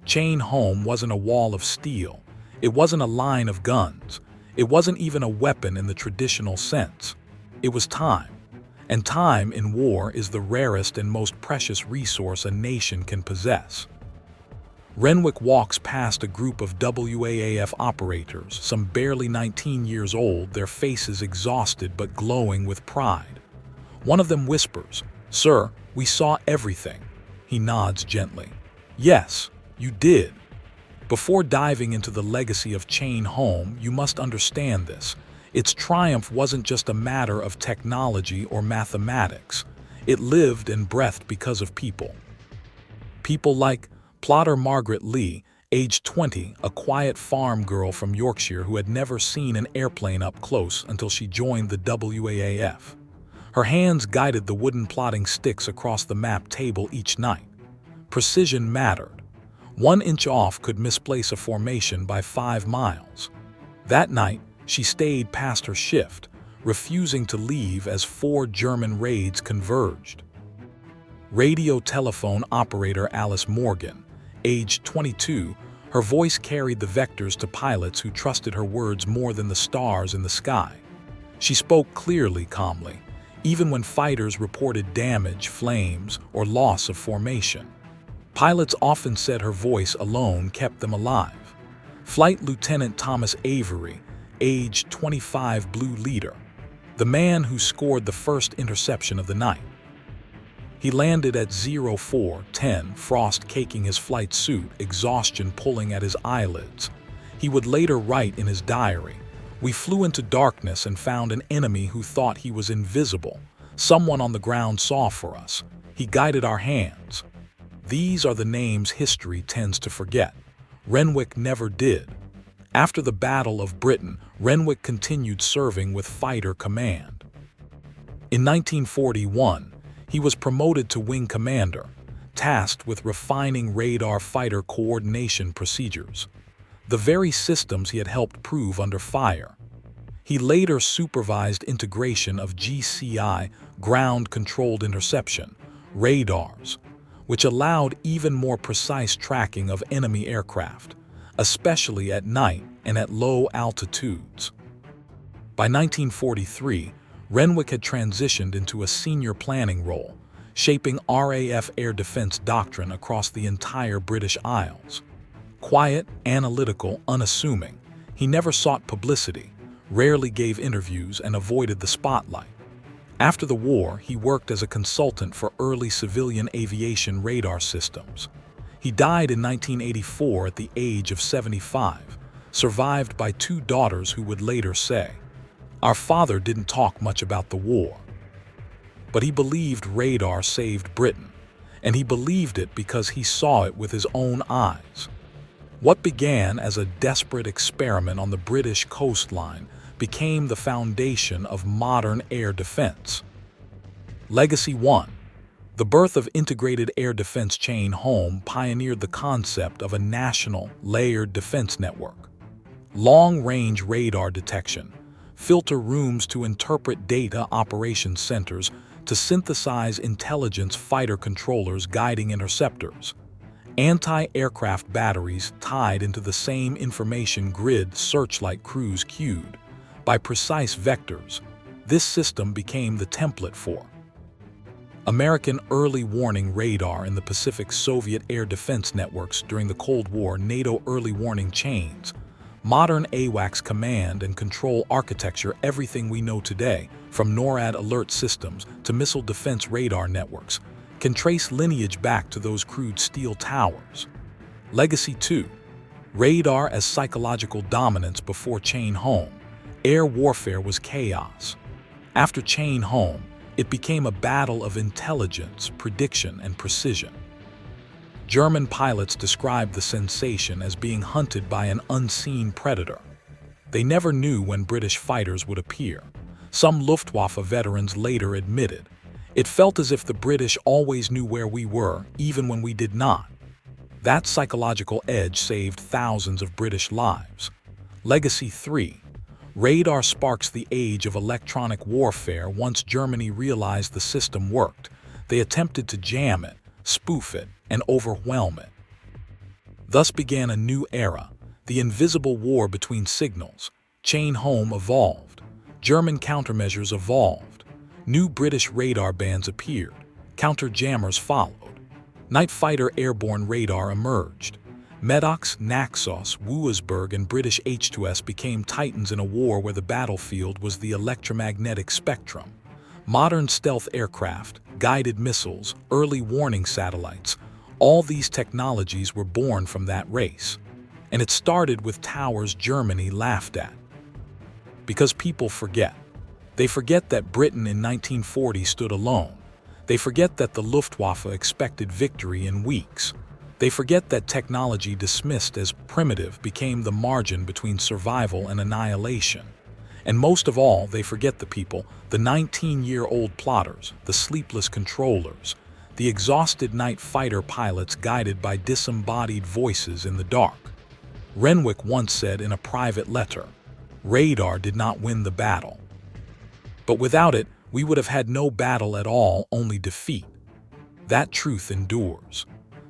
Chain home wasn't a wall of steel. It wasn't a line of guns. It wasn't even a weapon in the traditional sense. It was time. And time in war is the rarest and most precious resource a nation can possess. Renwick walks past a group of WAAF operators, some barely 19 years old, their faces exhausted but glowing with pride. One of them whispers, "Sir, we saw everything." He nods gently. "Yes, you did." Before diving into the legacy of Chain Home, you must understand this. Its triumph wasn't just a matter of technology or mathematics. It lived and breathed because of people. People like plotter Margaret Lee, aged 20, a quiet farm girl from Yorkshire who had never seen an airplane up close until she joined the WAAF. Her hands guided the wooden plotting sticks across the map table each night. Precision mattered. 1 inch off could misplace a formation by 5 miles. That night, she stayed past her shift, refusing to leave as 4 German raids converged. Radio telephone operator Alice Morgan, aged 22, her voice carried the vectors to pilots who trusted her words more than the stars in the sky. She spoke clearly, calmly, even when fighters reported damage, flames, or loss of formation. Pilots often said her voice alone kept them alive. Flight Lieutenant Thomas Avery, aged 25, Blue Leader, the man who scored the first interception of the night. He landed at 04:10, frost caking his flight suit, exhaustion pulling at his eyelids. He would later write in his diary, "We flew into darkness and found an enemy who thought he was invisible. Someone on the ground saw for us. He guided our hands." These are the names history tends to forget. Renwick never did. After the Battle of Britain, Renwick continued serving with Fighter Command. In 1941, he was promoted to Wing Commander, tasked with refining radar fighter coordination procedures, the very systems he had helped prove under fire. He later supervised integration of GCI, ground-controlled interception, radars, which allowed even more precise tracking of enemy aircraft, especially at night and at low altitudes. By 1943, Renwick had transitioned into a senior planning role, shaping RAF air defense doctrine across the entire British Isles. Quiet, analytical, unassuming, he never sought publicity, rarely gave interviews, and avoided the spotlight. After the war, he worked as a consultant for early civilian aviation radar systems. He died in 1984 at the age of 75, survived by 2 daughters who would later say, "Our father didn't talk much about the war, but he believed radar saved Britain, and he believed it because he saw it with his own eyes." What began as a desperate experiment on the British coastline became the foundation of modern air defense. Legacy 1. The birth of integrated air defense. Chain Home pioneered the concept of a national, layered defense network. Long-range radar detection, filter rooms to interpret data, operations centers to synthesize intelligence, fighter controllers guiding interceptors, anti-aircraft batteries tied into the same information grid, searchlight crews cued by precise vectors. This system became the template for American early warning radar in the Pacific, Soviet air defense networks during the Cold War, NATO early warning chains, modern AWACS command and control architecture. Everything we know today, from NORAD alert systems to missile defense radar networks, can trace lineage back to those crude steel towers. Legacy 2. Radar as psychological dominance. Before Chain Home, air warfare was chaos. After Chain Home, it became a battle of intelligence, prediction, and precision. German pilots described the sensation as being hunted by an unseen predator. They never knew when British fighters would appear. Some Luftwaffe veterans later admitted, "It felt as if the British always knew where we were, even when we did not." That psychological edge saved thousands of British lives. Legacy 3. Radar sparks the age of electronic warfare. Once Germany realized the system worked, they attempted to jam it, spoof it, and overwhelm it. Thus began a new era, the invisible war between signals. Chain home evolved. German countermeasures evolved. New British radar bands appeared. Counter-jammers followed. Night fighter airborne radar emerged. Medox, Naxos, Wuisberg, and British H-2S became titans in a war where the battlefield was the electromagnetic spectrum. Modern stealth aircraft, guided missiles, early warning satellites, all these technologies were born from that race. And it started with towers Germany laughed at. Because people forget. They forget that Britain in 1940 stood alone. They forget that the Luftwaffe expected victory in weeks. They forget that technology dismissed as primitive became the margin between survival and annihilation. And most of all, they forget the people, the 19-year-old plotters, the sleepless controllers, the exhausted night fighter pilots guided by disembodied voices in the dark. Renwick once said in a private letter, "Radar did not win the battle. But without it, we would have had no battle at all, only defeat." That truth endures.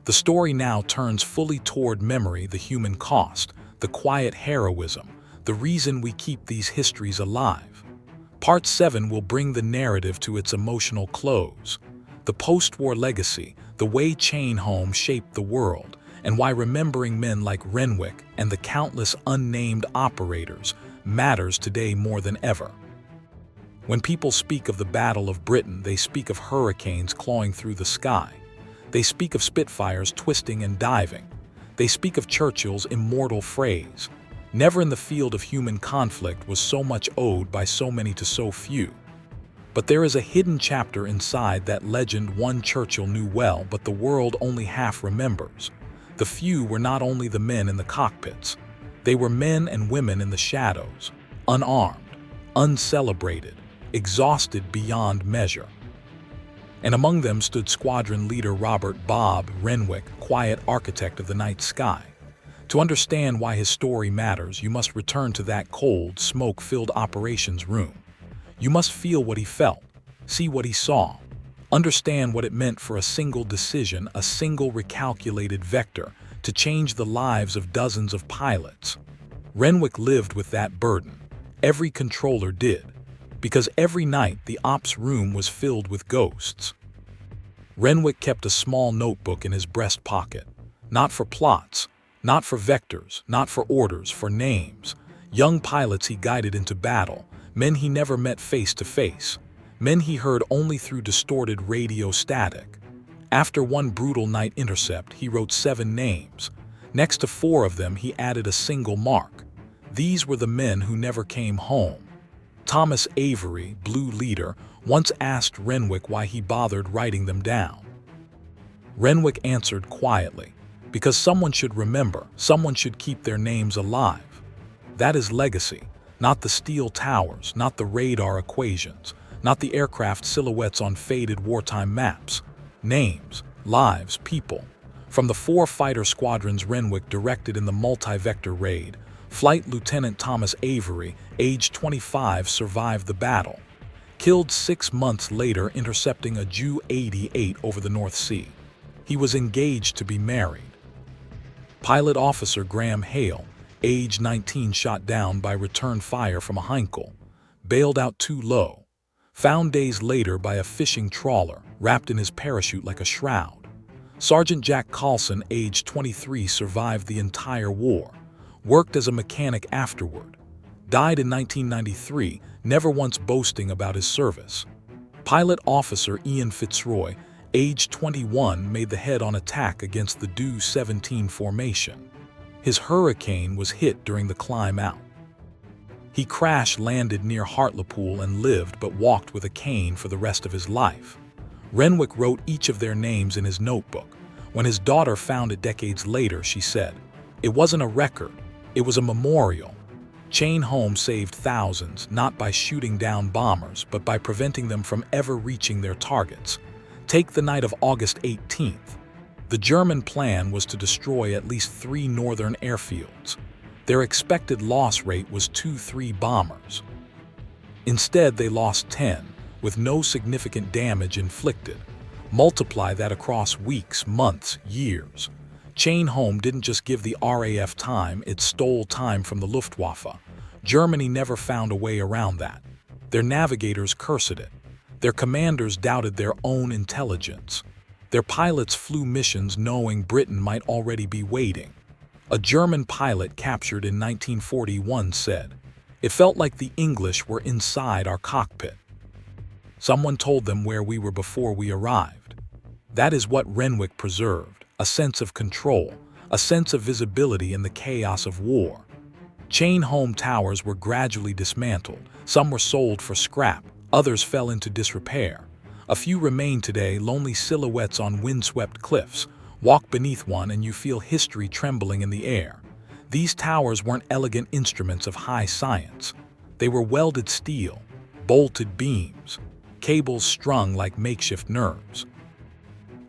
The story now turns fully toward memory, the human cost, the quiet heroism, the reason we keep these histories alive. Part 7 will bring the narrative to its emotional close. The post-war legacy, the way chain home shaped the world, and why remembering men like Renwick and the countless unnamed operators matters today more than ever. When people speak of the Battle of Britain, they speak of hurricanes clawing through the sky. They speak of Spitfires twisting and diving. They speak of Churchill's immortal phrase, "Never in the field of human conflict was so much owed by so many to so few." But there is a hidden chapter inside that legend one Churchill knew well, but the world only half remembers. The few were not only the men in the cockpits. They were men and women in the shadows, unarmed, uncelebrated, exhausted beyond measure. And among them stood squadron leader Robert "Bob" Renwick, quiet architect of the night sky. To understand why his story matters, you must return to that cold, smoke-filled operations room. You must feel what he felt, see what he saw, understand what it meant for a single decision, a single recalculated vector, to change the lives of dozens of pilots. Renwick lived with that burden. Every controller did. Because every night the ops room was filled with ghosts. Renwick kept a small notebook in his breast pocket, not for plots, not for vectors, not for orders, for names. Young pilots he guided into battle, men he never met face to face, men he heard only through distorted radio static. After one brutal night intercept, he wrote 7 names. Next to 4 of them, he added a single mark. These were the men who never came home. Thomas Avery, Blue Leader, once asked Renwick why he bothered writing them down. Renwick answered quietly, "Because someone should remember, someone should keep their names alive." That is legacy, not the steel towers, not the radar equations, not the aircraft silhouettes on faded wartime maps. Names, lives, people. From the 4 fighter squadrons Renwick directed in the multi-vector raid, Flight Lieutenant Thomas Avery, age 25, survived the battle. Killed 6 months later intercepting a Ju-88 over the North Sea. He was engaged to be married. Pilot Officer Graham Hale, age 19, shot down by return fire from a Heinkel. Bailed out too low. Found days later by a fishing trawler, wrapped in his parachute like a shroud. Sergeant Jack Carlson, age 23, survived the entire war. Worked as a mechanic afterward. Died in 1993, never once boasting about his service. Pilot Officer Ian Fitzroy, age 21, made the head-on attack against the Do-17 formation. His Hurricane was hit during the climb out. He crash-landed near Hartlepool and lived but walked with a cane for the rest of his life. Renwick wrote each of their names in his notebook. When his daughter found it decades later, she said, "It wasn't a record. It was a memorial." Chain home saved thousands, not by shooting down bombers, but by preventing them from ever reaching their targets. Take the night of August 18th. The German plan was to destroy at least 3 northern airfields. Their expected loss rate was 2-3 bombers. Instead, they lost 10, with no significant damage inflicted. Multiply that across weeks, months, years. Chain Home didn't just give the RAF time, it stole time from the Luftwaffe. Germany never found a way around that. Their navigators cursed it. Their commanders doubted their own intelligence. Their pilots flew missions knowing Britain might already be waiting. A German pilot captured in 1941 said, "It felt like the English were inside our cockpit. Someone told them where we were before we arrived." That is what Renwick preserved, a sense of control, a sense of visibility in the chaos of war. Chain Home towers were gradually dismantled, some were sold for scrap, others fell into disrepair. A few remain today, lonely silhouettes on windswept cliffs. Walk beneath one and you feel history trembling in the air. These towers weren't elegant instruments of high science. They were welded steel, bolted beams, cables strung like makeshift nerves.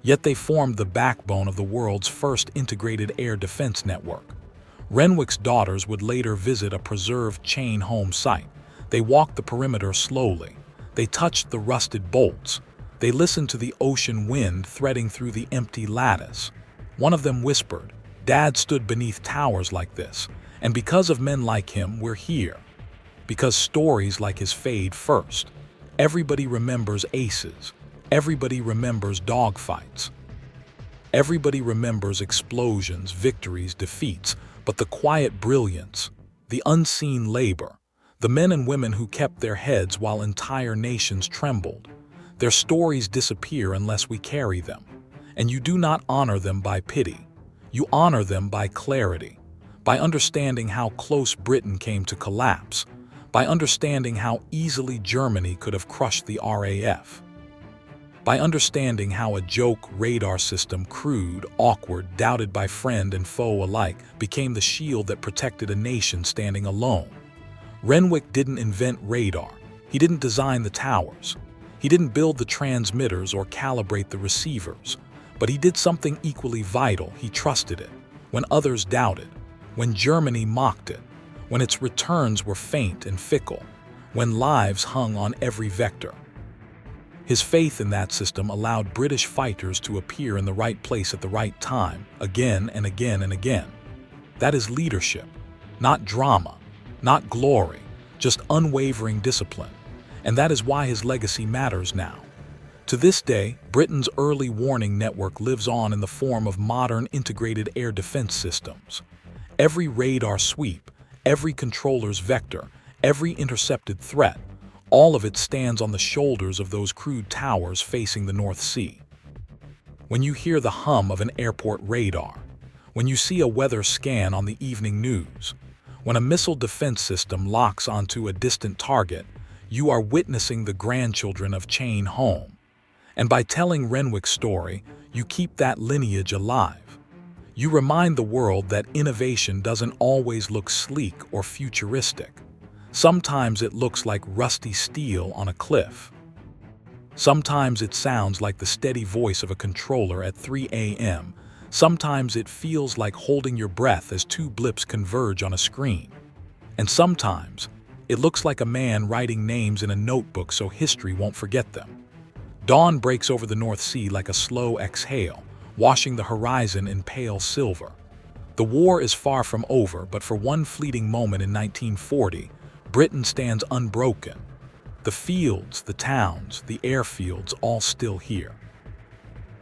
Yet they formed the backbone of the world's first integrated air defense network. Renwick's daughters would later visit a preserved Chain Home site. They walked the perimeter slowly. They touched the rusted bolts. They listened to the ocean wind threading through the empty lattice. One of them whispered, "Dad stood beneath towers like this, and because of men like him, we're here." Because stories like his fade first. Everybody remembers aces. Everybody remembers dogfights. Everybody remembers explosions, victories, defeats, but the quiet brilliance, the unseen labor, the men and women who kept their heads while entire nations trembled. Their stories disappear unless we carry them. And you do not honor them by pity. You honor them by clarity, by understanding how close Britain came to collapse, by understanding how easily Germany could have crushed the RAF, by understanding how a joke radar system, crude, awkward, doubted by friend and foe alike, became the shield that protected a nation standing alone. Renwick didn't invent radar. He didn't design the towers. He didn't build the transmitters or calibrate the receivers. But he did something equally vital. He trusted it. When others doubted. When Germany mocked it. When its returns were faint and fickle. When lives hung on every vector. His faith in that system allowed British fighters to appear in the right place at the right time, again and again and again. That is leadership. Not drama. Not glory. Just unwavering discipline. And that is why his legacy matters now. To this day, Britain's early warning network lives on in the form of modern integrated air defense systems. Every radar sweep, every controller's vector, every intercepted threat, all of it stands on the shoulders of those crude towers facing the North Sea. When you hear the hum of an airport radar, when you see a weather scan on the evening news, when a missile defense system locks onto a distant target, you are witnessing the grandchildren of Chain Home. And by telling Renwick's story, you keep that lineage alive. You remind the world that innovation doesn't always look sleek or futuristic. Sometimes it looks like rusty steel on a cliff. Sometimes it sounds like the steady voice of a controller at 3 a.m. Sometimes it feels like holding your breath as two blips converge on a screen. And sometimes it looks like a man writing names in a notebook so history won't forget them. Dawn breaks over the North Sea like a slow exhale, washing the horizon in pale silver. The war is far from over, but for one fleeting moment in 1940, Britain stands unbroken. The fields, the towns, the airfields, all still here.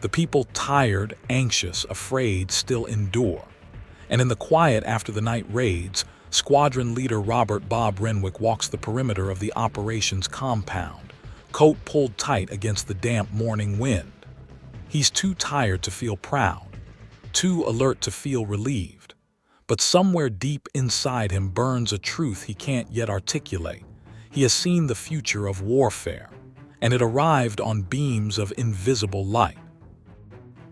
The people, tired, anxious, afraid, still endure. And in the quiet after the night raids, Squadron Leader Robert Bob Renwick walks the perimeter of the operations compound, coat pulled tight against the damp morning wind. He's too tired to feel proud, too alert to feel relieved. But somewhere deep inside him burns a truth he can't yet articulate. He has seen the future of warfare, and it arrived on beams of invisible light.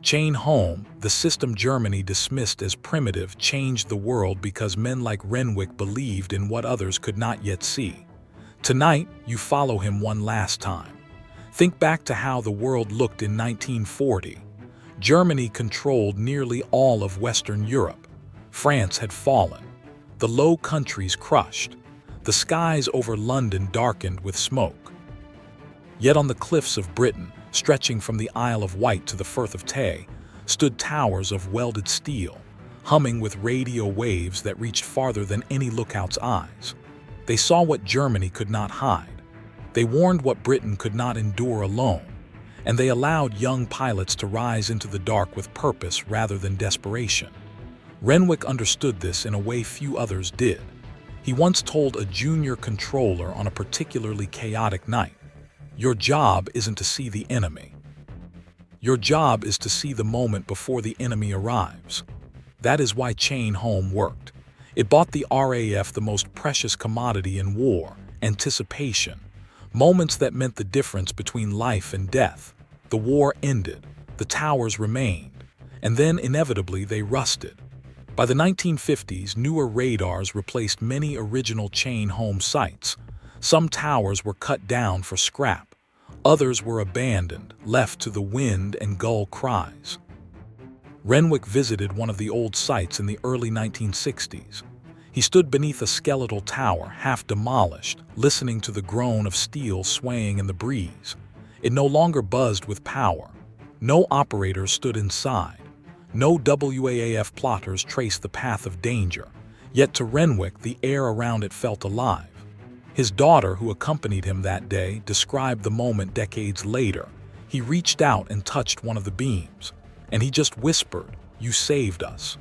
Chain Home, the system Germany dismissed as primitive, changed the world because men like Renwick believed in what others could not yet see. Tonight, you follow him one last time. Think back to how the world looked in 1940. Germany controlled nearly all of Western Europe. France had fallen. The Low Countries crushed. The skies over London darkened with smoke. Yet on the cliffs of Britain, Stretching from the Isle of Wight to the Firth of Tay, stood towers of welded steel, humming with radio waves that reached farther than any lookout's eyes. They saw what Germany could not hide. They warned what Britain could not endure alone, and they allowed young pilots to rise into the dark with purpose rather than desperation. Renwick understood this in a way few others did. He once told a junior controller on a particularly chaotic night, "Your job isn't to see the enemy. Your job is to see the moment before the enemy arrives." That is why Chain Home worked. It bought the RAF the most precious commodity in war: anticipation. Moments that meant the difference between life and death. The war ended, the towers remained, and then inevitably they rusted. By the 1950s, newer radars replaced many original Chain Home sites. Some towers were cut down for scrap. Others were abandoned, left to the wind and gull cries. Renwick visited one of the old sites in the early 1960s. He stood beneath a skeletal tower, half demolished, listening to the groan of steel swaying in the breeze. It no longer buzzed with power. No operators stood inside. No WAAF plotters traced the path of danger. Yet to Renwick, the air around it felt alive. His daughter, who accompanied him that day, described the moment decades later. He reached out and touched one of the beams, and he just whispered, "You saved us."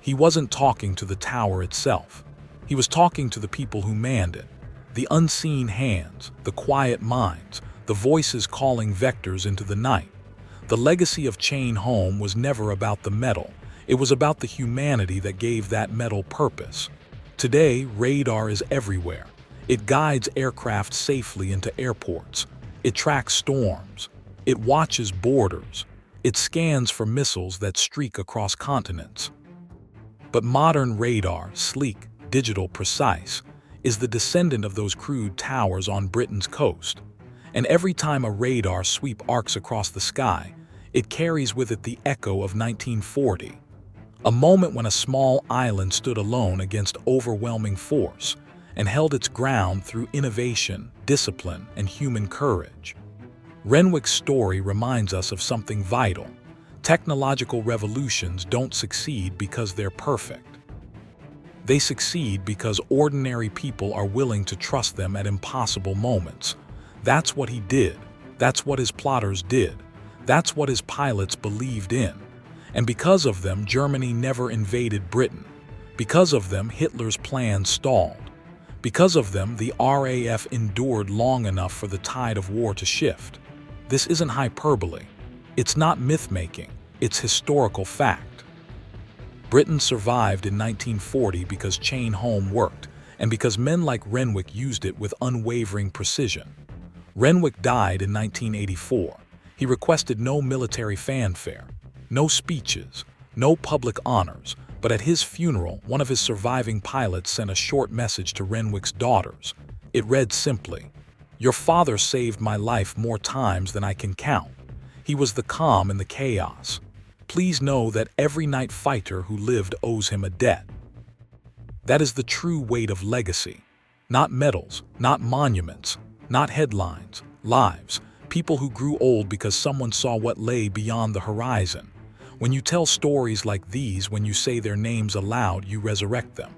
He wasn't talking to the tower itself. He was talking to the people who manned it. The unseen hands, the quiet minds, the voices calling vectors into the night. The legacy of Chain Home was never about the metal. It was about the humanity that gave that metal purpose. Today, radar is everywhere. It guides aircraft safely into airports. It tracks storms. It watches borders. It scans for missiles that streak across continents. But modern radar, sleek, digital, precise, is the descendant of those crude towers on Britain's coast. And every time a radar sweep arcs across the sky, it carries with it the echo of 1940. A moment when a small island stood alone against overwhelming force and held its ground through innovation, discipline, and human courage. Renwick's story reminds us of something vital. Technological revolutions don't succeed because they're perfect. They succeed because ordinary people are willing to trust them at impossible moments. That's what he did. That's what his plotters did. That's what his pilots believed in. And because of them, Germany never invaded Britain. Because of them, Hitler's plans stalled. Because of them, the RAF endured long enough for the tide of war to shift. This isn't hyperbole. It's not myth-making. It's historical fact. Britain survived in 1940 because Chain Home worked, and because men like Renwick used it with unwavering precision. Renwick died in 1984. He requested no military fanfare, no speeches, no public honors, but at his funeral, one of his surviving pilots sent a short message to Renwick's daughters. It read simply, "Your father saved my life more times than I can count. He was the calm in the chaos. Please know that every night fighter who lived owes him a debt." That is the true weight of legacy. Not medals, not monuments, not headlines, lives. People who grew old because someone saw what lay beyond the horizon. When you tell stories like these, when you say their names aloud, you resurrect them.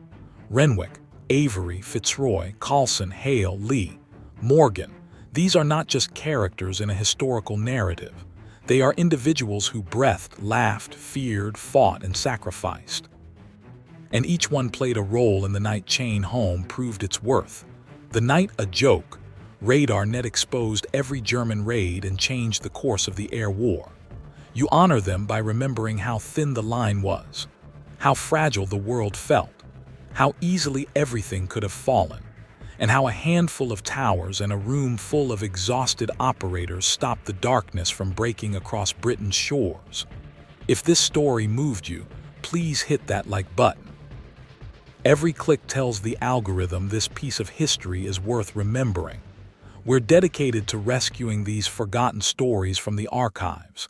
Renwick, Avery, Fitzroy, Carlson, Hale, Lee, Morgan. These are not just characters in a historical narrative. They are individuals who breathed, laughed, feared, fought, and sacrificed. And each one played a role in the night Chain Home proved its worth. The night a joke, radar net exposed every German raid and changed the course of the air war. You honor them by remembering how thin the line was, how fragile the world felt, how easily everything could have fallen, and how a handful of towers and a room full of exhausted operators stopped the darkness from breaking across Britain's shores. If this story moved you, please hit that like button. Every click tells the algorithm this piece of history is worth remembering. We're dedicated to rescuing these forgotten stories from the archives.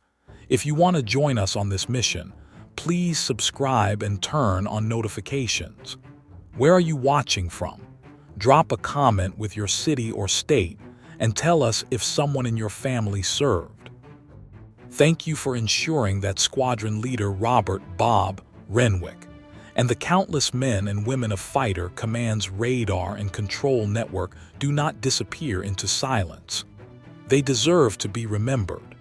If you want to join us on this mission, please subscribe and turn on notifications. Where are you watching from? Drop a comment with your city or state, and tell us if someone in your family served. Thank you for ensuring that Squadron Leader Robert Bob Renwick and the countless men and women of Fighter Command's radar and control network do not disappear into silence. They deserve to be remembered.